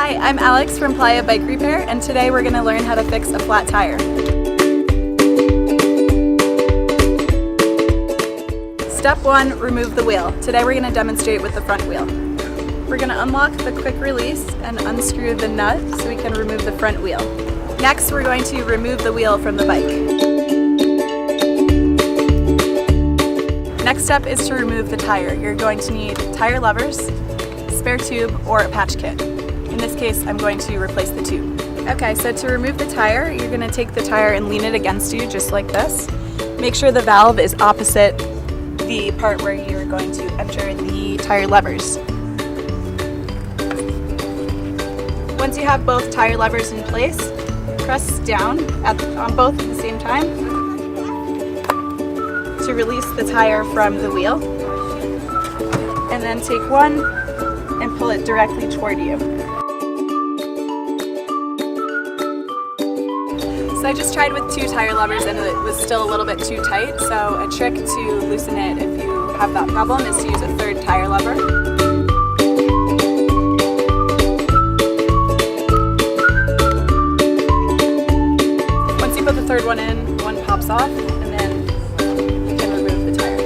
Hi, I'm Alex from Playa Bike Repair, and today we're going to learn how to fix a flat tire. Step 1, remove the wheel. Today we're going to demonstrate with the front wheel. We're going to unlock the quick release and unscrew the nut so we can remove the front wheel. Next, we're going to remove the wheel from the bike. Next step is to remove the tire. You're going to need tire levers, spare tube, or a patch kit. In this case, I'm going to replace the tube. Okay, so to remove the tire, you're going to take the tire and lean it against you just like this. Make sure the valve is opposite the part where you're going to enter the tire levers. Once you have both tire levers in place, press down on both at the same time to release the tire from the wheel, and then take one and pull it directly toward you. So I just tried with 2 tire levers and it was still a little bit too tight, so a trick to loosen it if you have that problem is to use a 3rd tire lever. Once you put the 3rd one in, one pops off, and then you can remove the tire.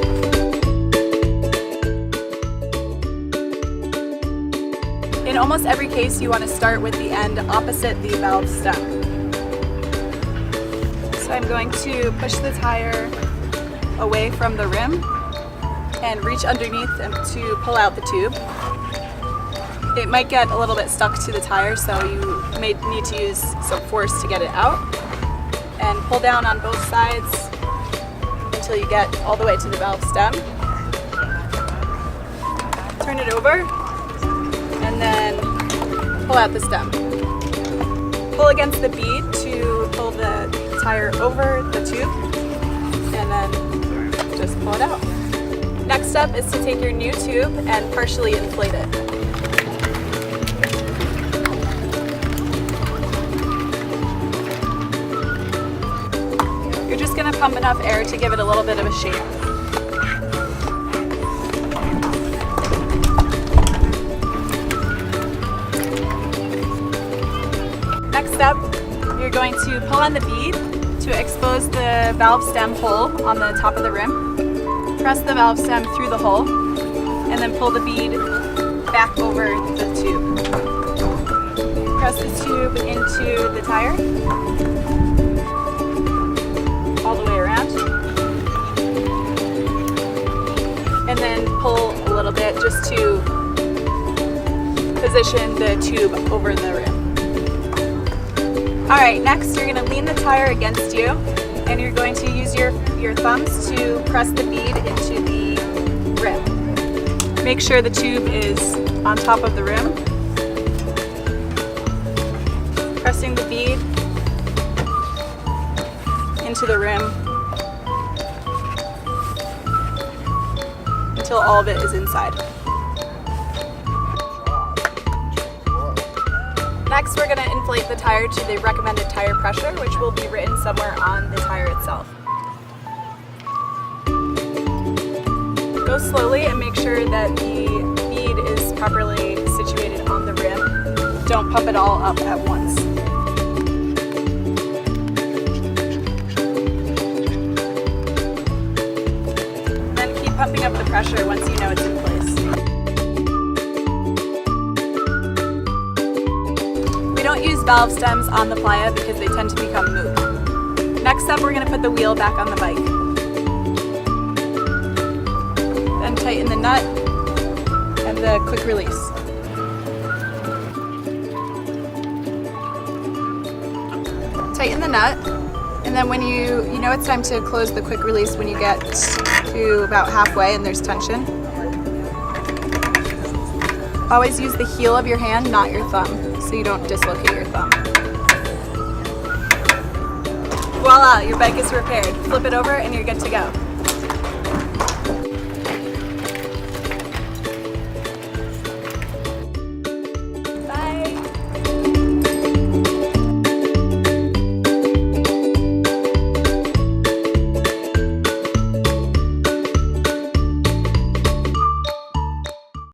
In almost every case, you want to start with the end opposite the valve stem. So I'm going to push the tire away from the rim and reach underneath to pull out the tube. It might get a little bit stuck to the tire, so you may need to use some force to get it out. And pull down on both sides until you get all the way to the valve stem. Turn it over and then pull out the stem. Pull against the bead to pull the tire over the tube, and then just pull it out. Next step is to take your new tube and partially inflate it. You're just going to pump enough air to give it a little bit of a shape. Next step, you're going to pull on the bead to expose the valve stem hole on the top of the rim. Press the valve stem through the hole and then pull the bead back over the tube. Press the tube into the tire all the way around, and then pull a little bit just to position the tube over the rim. Alright, next you're going to lean the tire against you, and you're going to use your thumbs to press the bead into the rim. Make sure the tube is on top of the rim. Pressing the bead into the rim until all of it is inside. Next, we're going to inflate the tire to the recommended tire pressure, which will be written somewhere on the tire itself. Go slowly and make sure that the bead is properly situated on the rim. Don't pump it all up at once. Then keep pumping up the pressure once you know it's in place. We don't use valve stems on the Playa because they tend to become moot. Next up, we're going to put the wheel back on the bike. Then tighten the nut and the quick release. Tighten the nut, and then when you know it's time to close the quick release when you get to about halfway and there's tension. Always use the heel of your hand, not your thumb, so you don't dislocate your thumb. Voila, your bike is repaired. Flip it over and you're good to go.